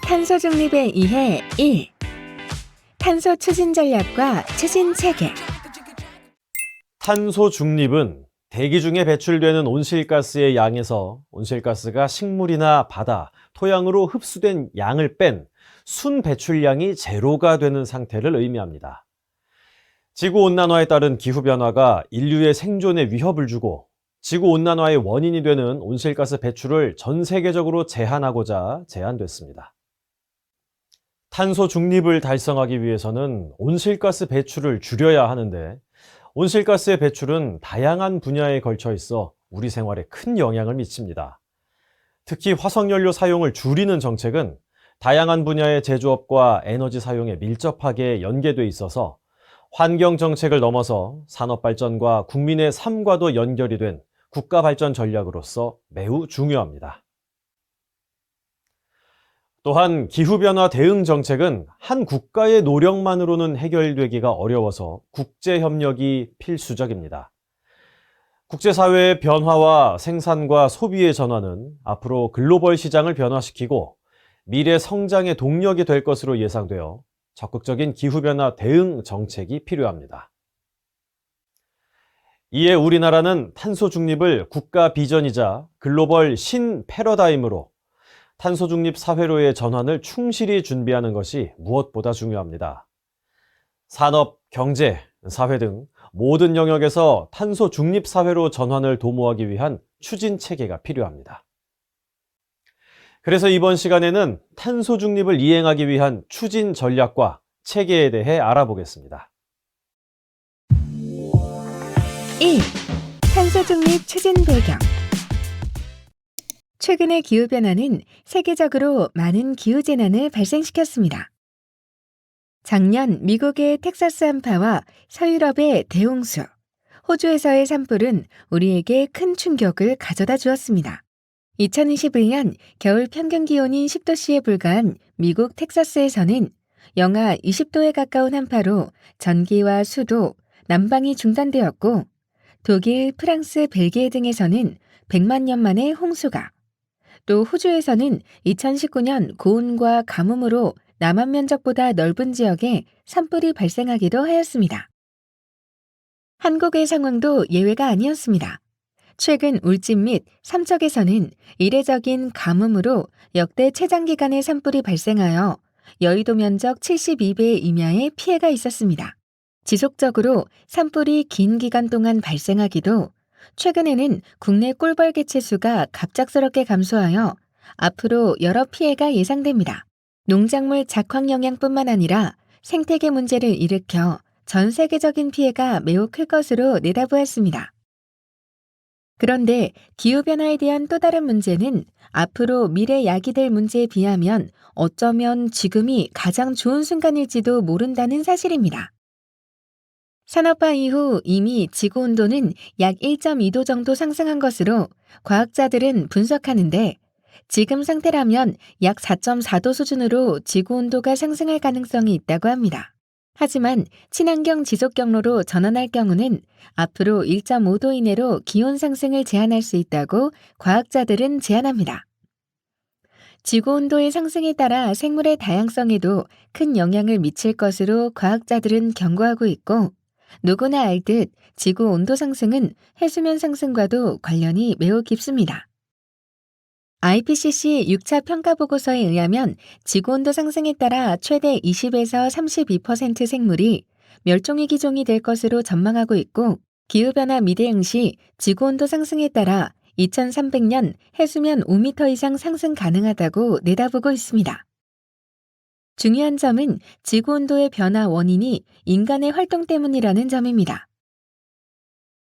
탄소 중립에 의해 1. 탄소 추진 전략과 추진 체계. 탄소 중립은 대기 중에 배출되는 온실가스의 양에서 온실가스가 식물이나 바다, 토양으로 흡수된 양을 뺀 순 배출량이 제로가 되는 상태를 의미합니다. 지구온난화에 따른 기후변화가 인류의 생존에 위협을 주고 지구온난화의 원인이 되는 온실가스 배출을 전 세계적으로 제한하고자 제안됐습니다. 탄소 중립을 달성하기 위해서는 온실가스 배출을 줄여야 하는데 온실가스의 배출은 다양한 분야에 걸쳐 있어 우리 생활에 큰 영향을 미칩니다. 특히 화석연료 사용을 줄이는 정책은 다양한 분야의 제조업과 에너지 사용에 밀접하게 연계돼 있어서 환경 정책을 넘어서 산업 발전과 국민의 삶과도 연결이 된 국가 발전 전략으로서 매우 중요합니다. 또한 기후변화 대응 정책은 한 국가의 노력만으로는 해결되기가 어려워서 국제협력이 필수적입니다. 국제사회의 변화와 생산과 소비의 전환은 앞으로 글로벌 시장을 변화시키고 미래 성장의 동력이 될 것으로 예상되어 적극적인 기후변화 대응 정책이 필요합니다. 이에 우리나라는 탄소 중립을 국가 비전이자 글로벌 신 패러다임으로 탄소 중립 사회로의 전환을 충실히 준비하는 것이 무엇보다 중요합니다. 산업, 경제, 사회 등 모든 영역에서 탄소 중립 사회로 전환을 도모하기 위한 추진 체계가 필요합니다. 그래서 이번 시간에는 탄소 중립을 이행하기 위한 추진 전략과 체계에 대해 알아보겠습니다. 1. 탄소 중립 추진 배경. 최근의 기후변화는 세계적으로 많은 기후재난을 발생시켰습니다. 작년 미국의 텍사스 한파와 서유럽의 대홍수, 호주에서의 산불은 우리에게 큰 충격을 가져다 주었습니다. 2021년 겨울 평균 기온이 10도씨에 불과한 미국 텍사스에서는 영하 20도에 가까운 한파로 전기와 수도, 난방이 중단되었고 독일, 프랑스, 벨기에 등에서는 100만 년 만에 홍수가, 또 호주에서는 2019년 고온과 가뭄으로 남한 면적보다 넓은 지역에 산불이 발생하기도 하였습니다. 한국의 상황도 예외가 아니었습니다. 최근 울진 및 삼척에서는 이례적인 가뭄으로 역대 최장기간의 산불이 발생하여 여의도 면적 72배 임야에 피해가 있었습니다. 지속적으로 산불이 긴 기간 동안 발생하기도 최근에는 국내 꿀벌 개체 수가 갑작스럽게 감소하여 앞으로 여러 피해가 예상됩니다. 농작물 작황 영향뿐만 아니라 생태계 문제를 일으켜 전 세계적인 피해가 매우 클 것으로 내다보았습니다. 그런데 기후변화에 대한 또 다른 문제는 앞으로 미래 야기될 문제에 비하면 어쩌면 지금이 가장 좋은 순간일지도 모른다는 사실입니다. 산업화 이후 이미 지구온도는 약 1.2도 정도 상승한 것으로 과학자들은 분석하는데 지금 상태라면 약 4.4도 수준으로 지구온도가 상승할 가능성이 있다고 합니다. 하지만 친환경 지속 경로로 전환할 경우는 앞으로 1.5도 이내로 기온 상승을 제한할 수 있다고 과학자들은 제안합니다. 지구온도의 상승에 따라 생물의 다양성에도 큰 영향을 미칠 것으로 과학자들은 경고하고 있고 누구나 알듯 지구 온도 상승은 해수면 상승과도 관련이 매우 깊습니다. IPCC 6차 평가 보고서에 의하면 지구 온도 상승에 따라 최대 20에서 32% 생물이 멸종위 기종이 될 것으로 전망하고 있고 기후변화 미대응 시 지구 온도 상승에 따라 2300년 해수면 5m 이상 상승 가능하다고 내다보고 있습니다. 중요한 점은 지구온도의 변화 원인이 인간의 활동 때문이라는 점입니다.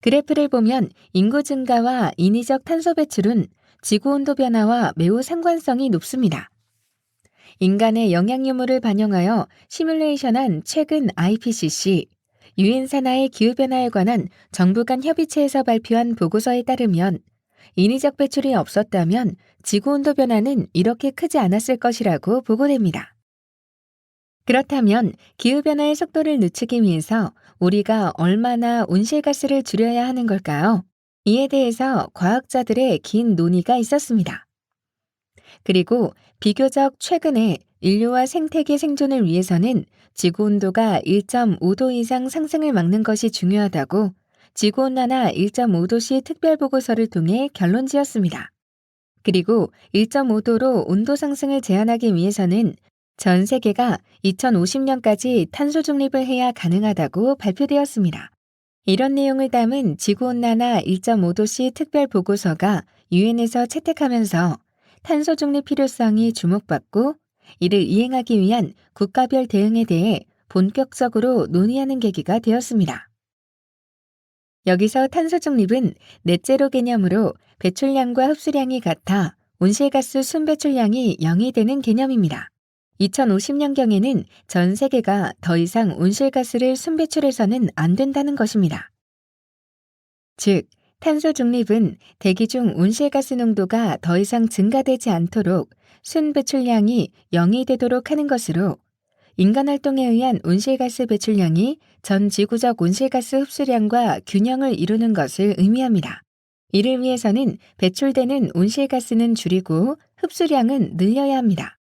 그래프를 보면 인구 증가와 인위적 탄소 배출은 지구온도 변화와 매우 상관성이 높습니다. 인간의 영향 유무를 반영하여 시뮬레이션한 최근 IPCC, 유엔 산하의 기후변화에 관한 정부 간 협의체에서 발표한 보고서에 따르면 인위적 배출이 없었다면 지구온도 변화는 이렇게 크지 않았을 것이라고 보고됩니다. 그렇다면 기후변화의 속도를 늦추기 위해서 우리가 얼마나 온실가스를 줄여야 하는 걸까요? 이에 대해서 과학자들의 긴 논의가 있었습니다. 그리고 비교적 최근에 인류와 생태계 생존을 위해서는 지구 온도가 1.5도 이상 상승을 막는 것이 중요하다고 지구온난화 1.5도시 특별보고서를 통해 결론 지었습니다. 그리고 1.5도로 온도 상승을 제한하기 위해서는 전 세계가 2050년까지 탄소 중립을 해야 가능하다고 발표되었습니다. 이런 내용을 담은 지구온난화 1.5도시 특별보고서가 유엔에서 채택하면서 탄소 중립 필요성이 주목받고 이를 이행하기 위한 국가별 대응에 대해 본격적으로 논의하는 계기가 되었습니다. 여기서 탄소 중립은 넷제로 개념으로 배출량과 흡수량이 같아 온실가스 순배출량이 0이 되는 개념입니다. 2050년경에는 전 세계가 더 이상 온실가스를 순배출해서는 안 된다는 것입니다. 즉, 탄소 중립은 대기 중 온실가스 농도가 더 이상 증가되지 않도록 순배출량이 0이 되도록 하는 것으로 인간 활동에 의한 온실가스 배출량이 전 지구적 온실가스 흡수량과 균형을 이루는 것을 의미합니다. 이를 위해서는 배출되는 온실가스는 줄이고 흡수량은 늘려야 합니다.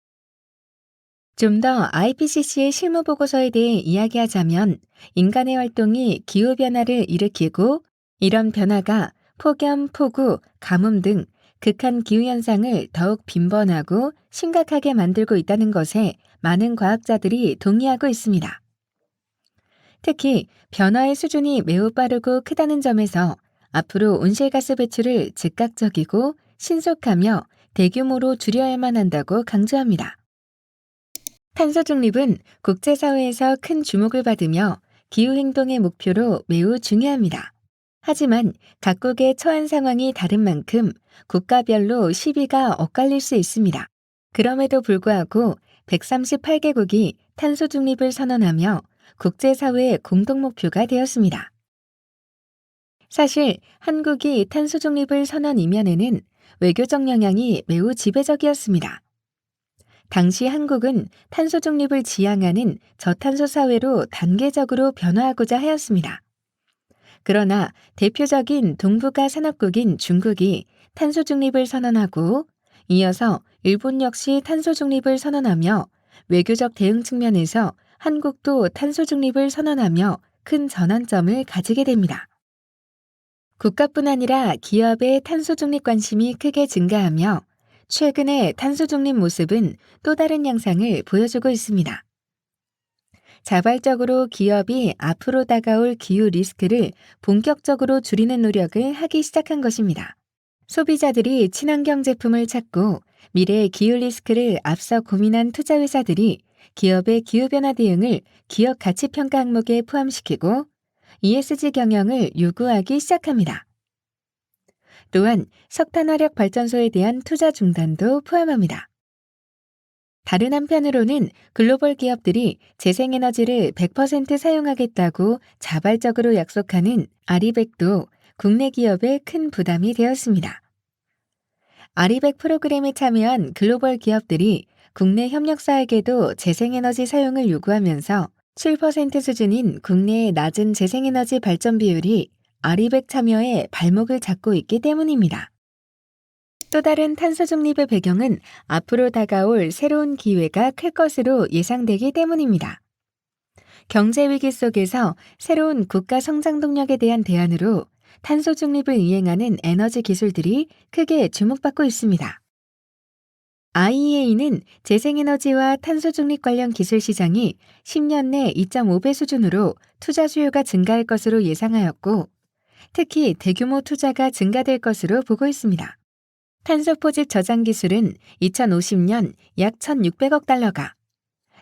좀 더 IPCC의 실무 보고서에 대해 이야기하자면 인간의 활동이 기후변화를 일으키고 이런 변화가 폭염, 폭우, 가뭄 등 극한 기후현상을 더욱 빈번하고 심각하게 만들고 있다는 것에 많은 과학자들이 동의하고 있습니다. 특히 변화의 수준이 매우 빠르고 크다는 점에서 앞으로 온실가스 배출을 즉각적이고 신속하며 대규모로 줄여야만 한다고 강조합니다. 탄소 중립은 국제사회에서 큰 주목을 받으며 기후행동의 목표로 매우 중요합니다. 하지만 각국의 처한 상황이 다른 만큼 국가별로 시비가 엇갈릴 수 있습니다. 그럼에도 불구하고 138개국이 탄소 중립을 선언하며 국제사회의 공동 목표가 되었습니다. 사실 한국이 탄소 중립을 선언 이면에는 외교적 영향이 매우 지배적이었습니다. 당시 한국은 탄소 중립을 지향하는 저탄소 사회로 단계적으로 변화하고자 하였습니다. 그러나 대표적인 동북아 산업국인 중국이 탄소 중립을 선언하고 이어서 일본 역시 탄소 중립을 선언하며 외교적 대응 측면에서 한국도 탄소 중립을 선언하며 큰 전환점을 가지게 됩니다. 국가뿐 아니라 기업의 탄소 중립 관심이 크게 증가하며 최근의 탄소 중립 모습은 또 다른 양상을 보여주고 있습니다. 자발적으로 기업이 앞으로 다가올 기후 리스크를 본격적으로 줄이는 노력을 하기 시작한 것입니다. 소비자들이 친환경 제품을 찾고 미래의 기후 리스크를 앞서 고민한 투자 회사들이 기업의 기후변화 대응을 기업 가치평가 항목에 포함시키고 ESG 경영을 요구하기 시작합니다. 또한 석탄화력 발전소에 대한 투자 중단도 포함합니다. 다른 한편으로는 글로벌 기업들이 재생에너지를 100% 사용하겠다고 자발적으로 약속하는 아리백도 국내 기업에 큰 부담이 되었습니다. 아리백 프로그램에 참여한 글로벌 기업들이 국내 협력사에게도 재생에너지 사용을 요구하면서 7% 수준인 국내의 낮은 재생에너지 발전 비율이 아리백 참여에 발목을 잡고 있기 때문입니다. 또 다른 탄소 중립의 배경은 앞으로 다가올 새로운 기회가 클 것으로 예상되기 때문입니다. 경제 위기 속에서 새로운 국가 성장 동력에 대한 대안으로 탄소 중립을 이행하는 에너지 기술들이 크게 주목받고 있습니다. IEA는 재생에너지와 탄소 중립 관련 기술 시장이 10년 내 2.5배 수준으로 투자 수요가 증가할 것으로 예상하였고, 특히 대규모 투자가 증가될 것으로 보고 있습니다. 탄소 포집 저장 기술은 2050년 약 1,600억 달러가,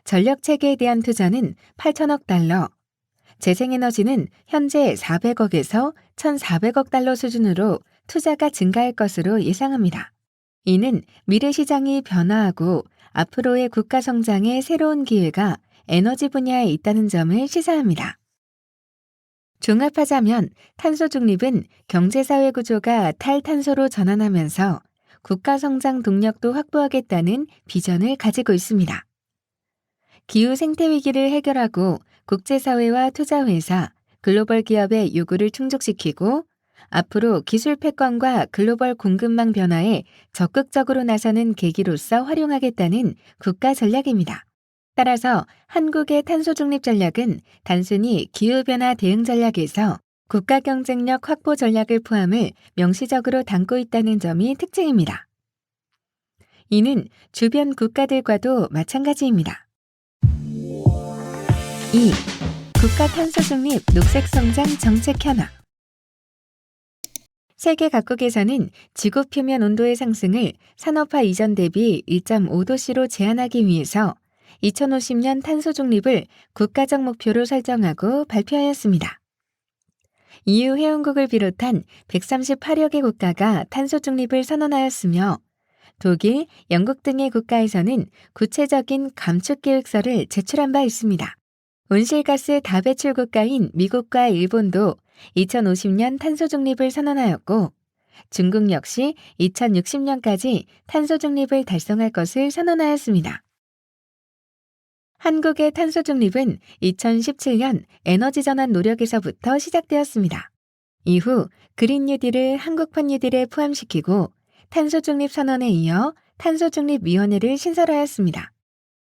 전력 체계에 대한 투자는 8천억 달러, 재생에너지는 현재 400억에서 1,400억 달러 수준으로 투자가 증가할 것으로 예상합니다. 이는 미래 시장이 변화하고 앞으로의 국가 성장의 새로운 기회가 에너지 분야에 있다는 점을 시사합니다. 종합하자면 탄소 중립은 경제사회 구조가 탈탄소로 전환하면서 국가 성장 동력도 확보하겠다는 비전을 가지고 있습니다. 기후 생태 위기를 해결하고 국제사회와 투자회사, 글로벌 기업의 요구를 충족시키고 앞으로 기술 패권과 글로벌 공급망 변화에 적극적으로 나서는 계기로서 활용하겠다는 국가 전략입니다. 따라서 한국의 탄소 중립 전략은 단순히 기후변화 대응 전략에서 국가 경쟁력 확보 전략을 포함을 명시적으로 담고 있다는 점이 특징입니다. 이는 주변 국가들과도 마찬가지입니다. 2. 국가 탄소 중립 녹색 성장 정책 현황. 세계 각국에서는 지구 표면 온도의 상승을 산업화 이전 대비 1.5도씨로 제한하기 위해서 2050년 탄소 중립을 국가적 목표로 설정하고 발표하였습니다. EU 회원국을 비롯한 138여 개 국가가 탄소 중립을 선언하였으며 독일, 영국 등의 국가에서는 구체적인 감축 계획서를 제출한 바 있습니다. 온실가스 다배출 국가인 미국과 일본도 2050년 탄소 중립을 선언하였고 중국 역시 2060년까지 탄소 중립을 달성할 것을 선언하였습니다. 한국의 탄소 중립은 2017년 에너지 전환 노력에서부터 시작되었습니다. 이후 그린 뉴딜을 한국판 뉴딜에 포함시키고 탄소 중립 선언에 이어 탄소 중립 위원회를 신설하였습니다.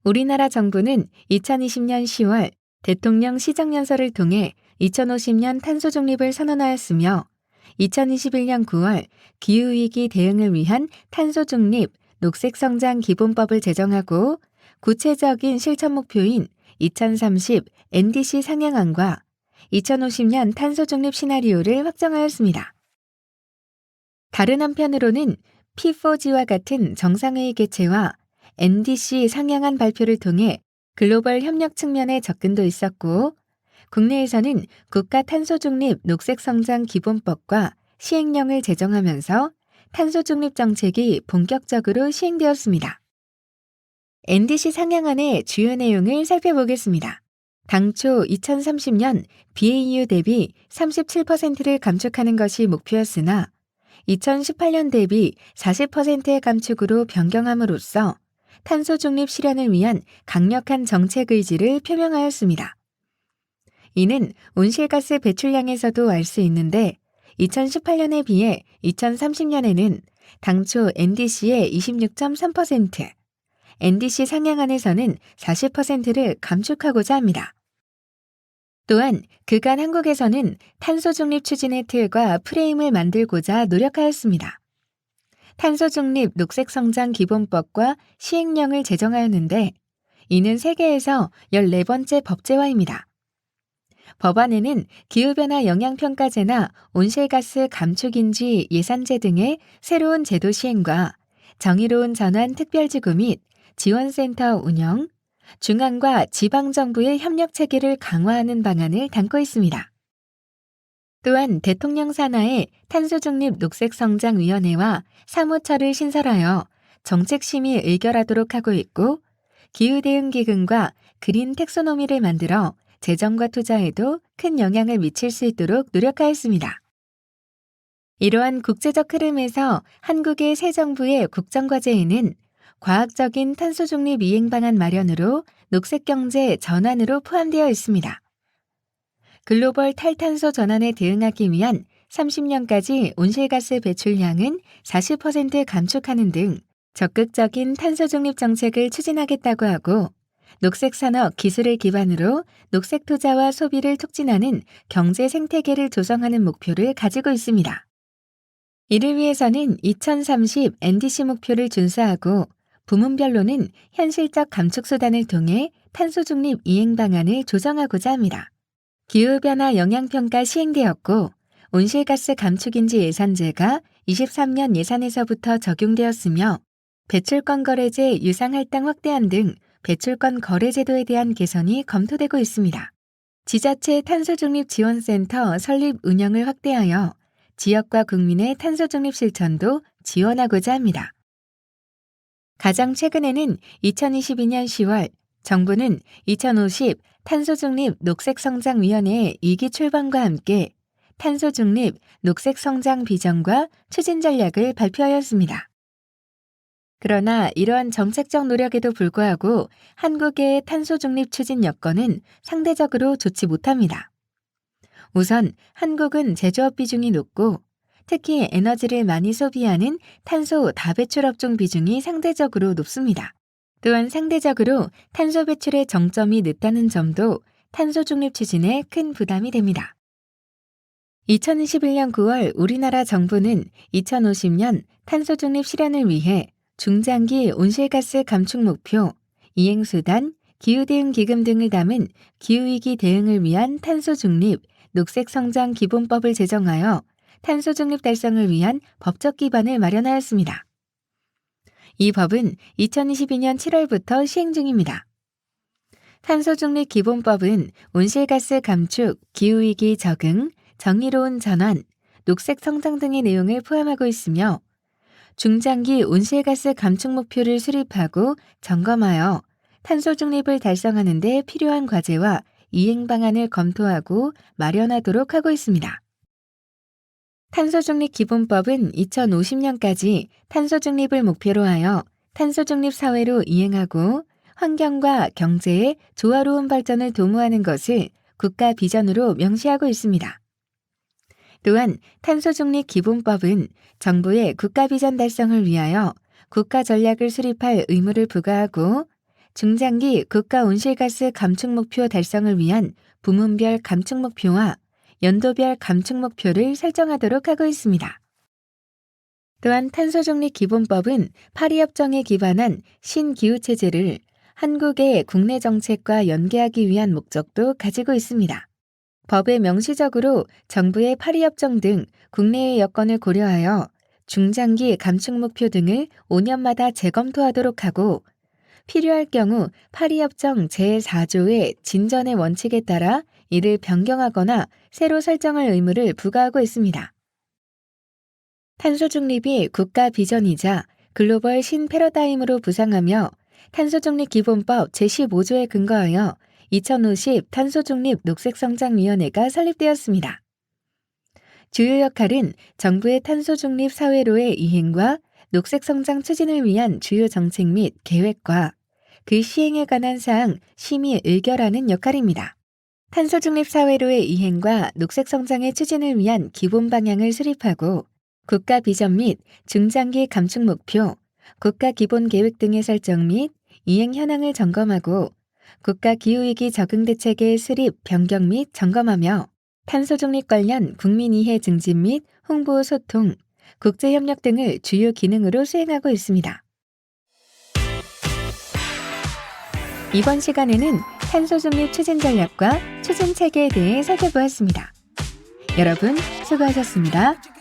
우리나라 정부는 2020년 10월 대통령 시정연설을 통해 2050년 탄소 중립을 선언하였으며 2021년 9월 기후위기 대응을 위한 탄소 중립 녹색 성장 기본법을 제정하고 구체적인 실천 목표인 2030 NDC 상향안과 2050년 탄소 중립 시나리오를 확정하였습니다. 다른 한편으로는 P4G와 같은 정상회의 개최와 NDC 상향안 발표를 통해 글로벌 협력 측면의 접근도 있었고 국내에서는 국가 탄소 중립 녹색 성장 기본법과 시행령을 제정하면서 탄소 중립 정책이 본격적으로 시행되었습니다. NDC 상향안의 주요 내용을 살펴보겠습니다. 당초 2030년 BAU 대비 37%를 감축하는 것이 목표였으나 2018년 대비 40%의 감축으로 변경함으로써 탄소 중립 실현을 위한 강력한 정책 의지를 표명하였습니다. 이는 온실가스 배출량에서도 알 수 있는데 2018년에 비해 2030년에는 당초 NDC의 26.3%, NDC 상향안에서는 40%를 감축하고자 합니다. 또한 그간 한국에서는 탄소 중립 추진의 틀과 프레임을 만들고자 노력하였습니다. 탄소 중립 녹색 성장 기본법과 시행령을 제정하였는데 이는 세계에서 14번째 법제화입니다. 법안에는 기후변화 영향평가제나 온실가스 감축인지 예산제 등의 새로운 제도 시행과 정의로운 전환 특별지구 및 지원센터 운영, 중앙과 지방정부의 협력 체계를 강화하는 방안을 담고 있습니다. 또한 대통령 산하의 탄소중립 녹색성장위원회와 사무처를 신설하여 정책심의 의결하도록 하고 있고 기후대응기금과 그린 텍소노미를 만들어 재정과 투자에도 큰 영향을 미칠 수 있도록 노력하였습니다. 이러한 국제적 흐름에서 한국의 새 정부의 국정과제에는 과학적인 탄소중립 이행 방안 마련으로 녹색경제 전환으로 포함되어 있습니다. 글로벌 탈탄소 전환에 대응하기 위한 30년까지 온실가스 배출량은 40% 감축하는 등 적극적인 탄소중립 정책을 추진하겠다고 하고 녹색산업 기술을 기반으로 녹색 투자와 소비를 촉진하는 경제 생태계를 조성하는 목표를 가지고 있습니다. 이를 위해서는 2030 NDC 목표를 준수하고 부문별로는 현실적 감축 수단을 통해 탄소중립 이행 방안을 조정하고자 합니다. 기후변화 영향평가 시행되었고 온실가스 감축인지 예산제가 23년 예산에서부터 적용되었으며 배출권 거래제 유상 할당 확대안 등 배출권 거래 제도에 대한 개선이 검토되고 있습니다. 지자체 탄소중립 지원센터 설립 운영을 확대하여 지역과 국민의 탄소중립 실천도 지원하고자 합니다. 가장 최근에는 2022년 10월 정부는 2050 탄소중립 녹색성장위원회 2기 출범과 함께 탄소중립 녹색성장 비전과 추진 전략을 발표하였습니다. 그러나 이러한 정책적 노력에도 불구하고 한국의 탄소중립 추진 여건은 상대적으로 좋지 못합니다. 우선 한국은 제조업 비중이 높고 특히 에너지를 많이 소비하는 탄소 다배출 업종 비중이 상대적으로 높습니다. 또한 상대적으로 탄소 배출의 정점이 늦다는 점도 탄소 중립 추진에 큰 부담이 됩니다. 2021년 9월 우리나라 정부는 2050년 탄소 중립 실현을 위해 중장기 온실가스 감축 목표, 이행수단, 기후대응 기금 등을 담은 기후위기 대응을 위한 탄소 중립, 녹색 성장 기본법을 제정하여 탄소 중립 달성을 위한 법적 기반을 마련하였습니다. 이 법은 2022년 7월부터 시행 중입니다. 탄소 중립 기본법은 온실가스 감축, 기후위기 적응, 정의로운 전환, 녹색 성장 등의 내용을 포함하고 있으며 중장기 온실가스 감축 목표를 수립하고 점검하여 탄소 중립을 달성하는 데 필요한 과제와 이행 방안을 검토하고 마련하도록 하고 있습니다. 탄소 중립 기본법은 2050년까지 탄소 중립을 목표로 하여 탄소 중립 사회로 이행하고 환경과 경제의 조화로운 발전을 도모하는 것을 국가 비전으로 명시하고 있습니다. 또한 탄소 중립 기본법은 정부의 국가 비전 달성을 위하여 국가 전략을 수립할 의무를 부과하고 중장기 국가 온실가스 감축 목표 달성을 위한 부문별 감축 목표와 연도별 감축 목표를 설정하도록 하고 있습니다. 또한 탄소 중립 기본법은 파리협정에 기반한 신기후체제를 한국의 국내 정책과 연계하기 위한 목적도 가지고 있습니다. 법에 명시적으로 정부의 파리협정 등 국내의 여건을 고려하여 중장기 감축 목표 등을 5년마다 재검토하도록 하고 필요할 경우 파리협정 제4조의 진전의 원칙에 따라 이를 변경하거나 새로 설정할 의무를 부과하고 있습니다. 탄소 중립이 국가 비전이자 글로벌 신패러다임으로 부상하며 탄소중립 기본법 제15조에 근거하여 2050 탄소중립 녹색성장위원회가 설립되었습니다. 주요 역할은 정부의 탄소중립 사회로의 이행과 녹색성장 추진을 위한 주요 정책 및 계획과 그 시행에 관한 사항 심의 의결하는 역할입니다. 탄소중립 사회로의 이행과 녹색성장의 추진을 위한 기본 방향을 수립하고 국가 비전 및 중장기 감축 목표, 국가 기본 계획 등의 설정 및 이행 현황을 점검하고 국가 기후위기 적응 대책의 수립, 변경 및 점검하며 탄소 중립 관련 국민 이해 증진 및 홍보 소통, 국제협력 등을 주요 기능으로 수행하고 있습니다. 이번 시간에는 탄소 중립 추진 전략과 추진 체계에 대해 살펴보았습니다. 여러분 수고하셨습니다.